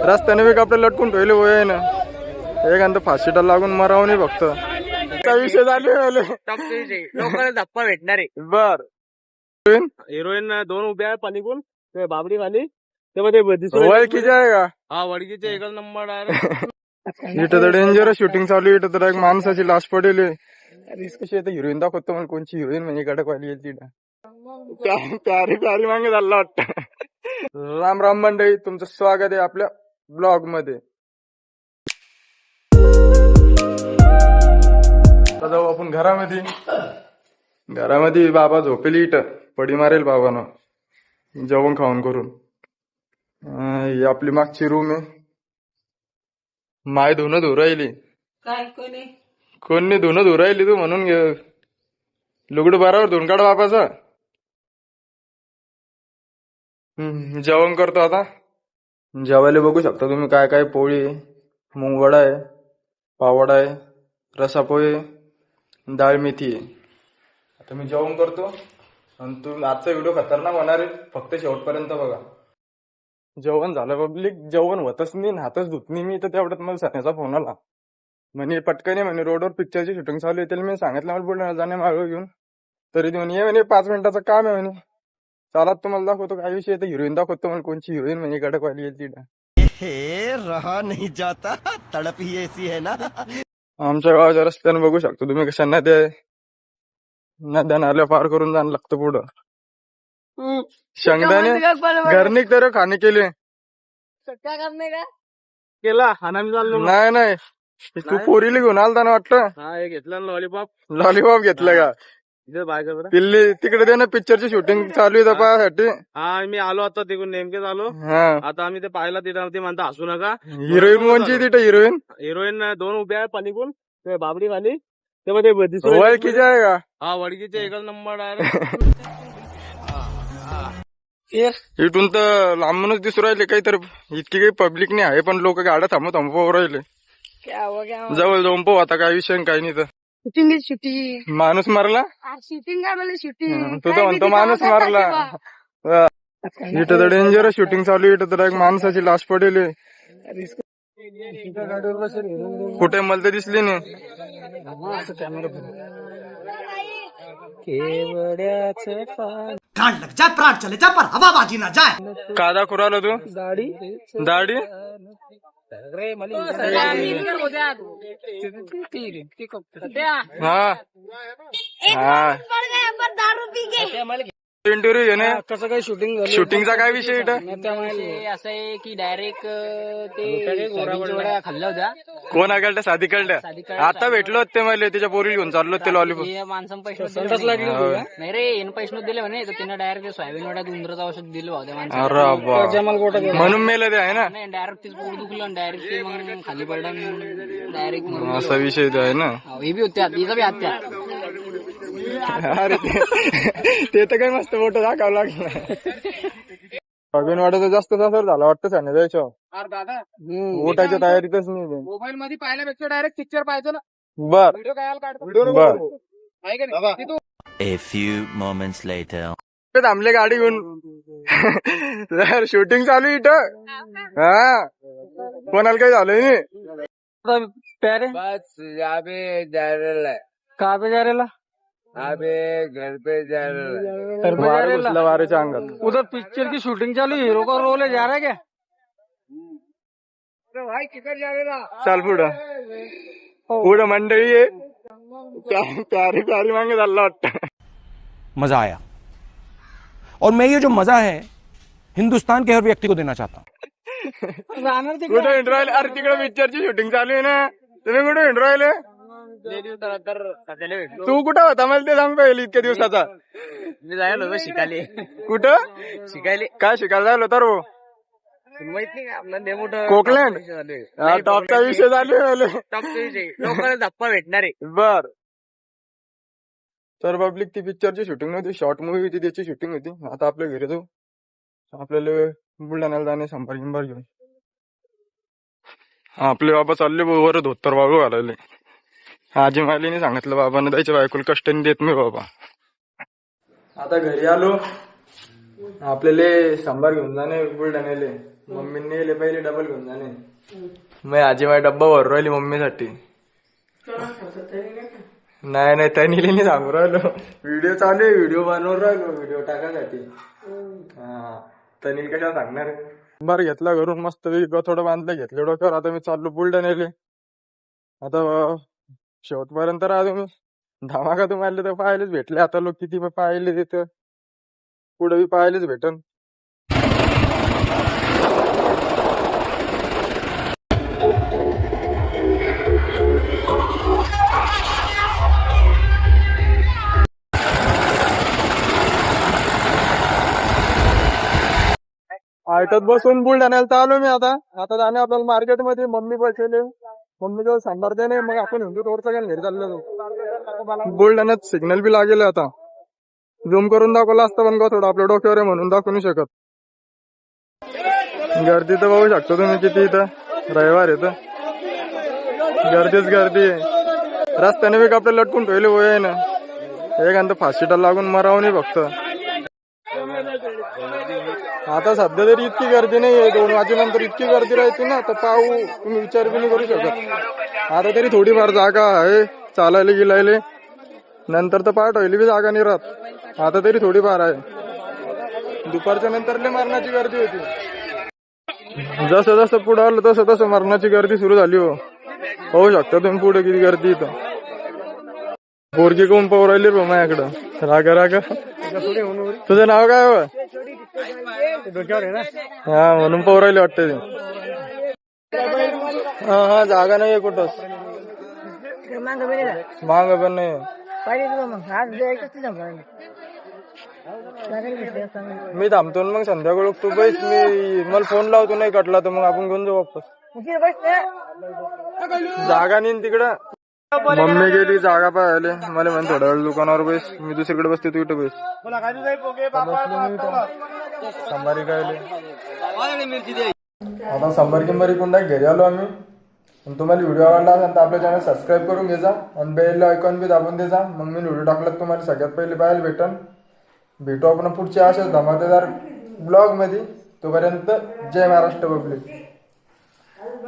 रस्त्याने बी कपडे लटकून ठेवले होय ना एखादं फाशीटा लागून मराव नाही फक्त काय विषय झाले लोकांना धप्पा भेटणार आहे. बर हिरोईन 2 उभ्या आहे पलीकडून ते बाबडी खाली ते ओळखीचे आहे का हा वडकीचे एकच नंबर आहे. इथं तर डेंजर शूटिंग चालू इथं तर एक माणसाची लाश पडेल रिस्क कशी येते हिरोईन दाखवतो म्हणून कोणची हिरोईन म्हणजे कडकवाली येईल तिथं प्यारी प्यारी मागे झाला वाटतं. राम राम मंडळी तुमचं स्वागत आहे आपल्या ब्लॉग मध्ये. आता जाऊ आपण घरामध्ये बाबा झोपेली इथं पडी मारेल बाबानं जेवण खाऊन करून. ही आपली मागची रूम आहे. माय धुणं धुऊ राहिली कोणी धुणं धुऊ राहिली तू म्हणून लुगडं बरोबर धुवून काढ बापाचा. जेवण करतो आता. जेवायला बघू शकता तुम्ही काय काय पोळी आहे, मुंगवडा आहे, पावडा आहे, रसापोळी आहे, डाळ मेथी आहे. आता मी जेवण करतो आणि तू आजचा व्हिडिओ खतरनाक होणार आहे फक्त शेवटपर्यंत बघा. जेवण झालं पब्लिक जेवण होतच नाही हातच धुत नाही मी तर तेवढ्यात मला सण्याचा फोन आला म्हणे पटकन म्हणे रोडवर पिक्चरची शूटिंग चालू आहे. त्याला मी सांगितलं मला पुढे जाणे मागं घेऊन तरी ते म्हणे म्हणे 5 मिनिटाचं काम आहे म्हणे. चालात तुम्हाला दाखवतो काय विषय तर हिरोईन दाखवतो मला कोणची हिरोईन म्हणजे कडकवाली येईल तिथं. रहा नहीं जाता तड़प ही ऐसी है ना. आमच्या गावाच्या रस्त्याने बघू शकतो तुम्ही कशा नद्या नाल्या पार करून जाणं लागतं पुढं. शेंगदाणे घरनी तर खाणे केले केला हानामी चाललो नाही तू पोरीला घेऊन आलता ना वाटतं. हा हे घेतलं लॉलीपॉप घेतलं का इथे बाय कर पिल्ली तिकडे दे ना पिक्चरची शूटिंग चालू आहे पाहासाठी. हा मी आलो आता तिकडून नेमकेच आलो. हा आता आम्ही ते पाहिला तिथं ते म्हणता हसू नका. हिरोईन कोणची तिथं हिरोईन 2 उभ्या आहे पलीकडून ते बाबडी खाली ते ओळखीचे आहे का हा वडकीचे एकच नंबर आहे. इथून तर लांबूनच दिसू राहिले काहीतरी इतकी काही पब्लिक नाही आहे पण लोक गाड्या थांबू राहिले. जवळ जाऊन पाहू आता काय विषय काही नाही तर शूटिंग माणूस मारला शूटिंग काय मला शूटिंग तू तर म्हणतो माणूस मारला. इथं तर डेंजर शूटिंग चालू इथं तर एक माणसाची लाश पडेल कुठे मला तर दिसली नाही. लग जाए प्राण चले जाए पर हवाबाजी ना जाए. का दाखवू राहिला तू दाढी इंटरव्ह्यू घेणे कसं काय शूटिंग शूटिंगचा काय विषय इथं असं आहे की डायरेक्ट ते खाल्ल्या होत्या कोण आगलत्या साधी कळल्या आता भेटलो होते मला तिच्या पोरी घेऊन चाललो ते लॉलीपॉप माणसं पैसे नाही रे येणं पैसे दिले म्हणे तर तिने डायरेक्ट सोयाबीन वड्यात उंदराचं औषध दिलं होतं माणसं म्हणून मेलं ते आहे ना. नाही डायरेक्ट तिचं पोट दुखलं डायरेक्ट ते मग खाली पडलं डायरेक्ट असा विषय ते आहे ना. हे बी होत्या तिचा बी हत्या. अरे ते तर काय मस्त मोठं दाखवं लागलं. सोयाबीन वाटायचं जास्त सासर झाला वाटतं सांगा जायचं दादा उठायच्या तयारीतच नाही. मोबाईल मध्ये पाहिल्यापेक्षा डायरेक्ट पिक्चर पाहायचो ना. बर व्हिडिओ काय काढतो बर. A few moments later. थांबले गाडी घेऊन शूटिंग चालू इथं. हा कोणाला काही झालंय नाही. प्यारे बस यहाँ पे जा रहा है. कहाँ पे जा रेला अबे घर पे जा रहा है. वारं घुसलं वाऱ्याच्या अंगात. उधर पिक्चर की शूटिंग चालू हीरो का रोल है जा रहा है क्या. भाई किधर जा रहा है. चाल पुढं मंडळी आहे प्यारी प्यारी मागे झाला वाटतं. मजा आया और मैं ये जो मजा है हिंदुस्तान के हर व्यक्ति को देना चाहता हूँ. कुठे इंटरव्ह्यू अरे तिकडे पिक्चरची शूटिंग चालू आहे ना तुम्ही कुठे इंटरव्ह्यू तू कुठं होता मला ते सांग पहिले इतक्या दिवसाचा. मी जायला होतो शिकायला. कुठं शिकायला काय शिकायला जायला होता रो माहित नाही का आपला मोठं कोकलँड टॉपचा विषय झाले लोकांना धप्पा भेटणार आहे. बर तर पब्लिक ती पिक्चरची शूटिंग नव्हती शॉर्ट मूवी होती त्याची शूटिंग होती. आता आपल्या घरी जाऊ आपल्याला बुलढाण्याला जाणे संभार गिंभार घेऊन. आपले बाबा चालले वर धोतर बाबू घालायले. आजी मालीने सांगितलं बाबाने द्यायच्या बायकोला कष्ट देत मी बाबा. आता घरी आलो आपल्याला संभार घेऊन जाणे बुलढाण्याले मम्मीने नेले पहिले डबल घेऊन जाणे. मग आजी माझी डब्बा भरू राहिली मम्मीसाठी. नाही तनीला नाही सांगू राहिलो. व्हिडिओ चालू आहे, व्हिडिओ बनवून राहिलो, व्हिडिओ टाकासाठी. हा तनील कशाला सांगणार आहे. बरं घेतला घरून मस्त थोडं बांधलं, घेतलं डोक्यावर. आता मी चाललो बुलढाण्याले. आता शेवटपर्यंत राहा तुम्ही. धमाका तुम्हाला तर पाहायलाच भेटले. आता लोक किती पाहिले तिथं, पुढे बी पाहायलाच भेटन. ऐकत बसून बुलढाण्याला चालू मी. आता जाणे आपल्याला मार्केटमध्ये. मम्मी बसले, मम्मी जवळ सांभाळते नाही. मग आपण हिंदू थोडस घरी चाललो. बुलढाण्यात सिग्नल बी लागेल. आता झूम करून दाखवलं असतं पण थोडं आपल्या डोक्यावर आहे म्हणून दाखवू नाही शकत. गर्दी तर बघू शकतो तुम्ही किती. इथं रविवार येतं, गर्दीच गर्दी आहे. रस्त्याने बी आपल्याला लटकून ठेवले होय ना. एखादं फाशीटा लागून मराव नाही फक्त. आता सध्या तरी इतकी गर्दी नाहीये. 2 वाजेनंतर इतकी गर्दी राहते ना, तर पाहू तुम्ही विचार बी नाही करू शकत. आता तरी थोडीफार जागा आहे चालायला गेलायले. नंतर तर पाठवली बी जागा नाही राहत. आता तरी थोडीफार आहे. दुपारच्या नंतर लय मरणाची गर्दी होती. जसं जसं पुढे आलं तसं तसं मरणाची गर्दी सुरू झाली. होऊ शकता तुम्ही पुढे किती गर्दी इथं. पोरगी कोण पाहू राहिली रो माझ्याकडं रागा. तुझं नाव काय हो? हा म्हणून पाहू राहिले वाटतं ते. हा जागा नाही कुठंच. माग पण नाही. मी थांबतो मग संध्याकाळ तू बैस. मी मला फोन लावतो, नाही कटला तर मग आपण घेऊन जाऊ वापस. जागा नाही तिकडं. मम्मी गेली जागा पाहायला. मला म्हणे थोड्या वेळ दुकानावर बैस, मी दुसरीकडे बसते, तू इथं बैस. संभारी खायले. आता संभारी कुंडा घरी आलो आम्ही. तुम्हाला व्हिडिओ आवडला असेल तर आपल्या चॅनल सबस्क्राईब करून घ्यायचा आणि बेल आयकॉन बी दाबून द्यायचा. मग मी व्हिडिओ टाकला तुम्हाला सगळ्यात पहिले पाहायला भेटू आपण पुढच्या अशाच धमाकेदार ब्लॉग मध्ये. तोपर्यंत जय महाराष्ट्र पब्लिक.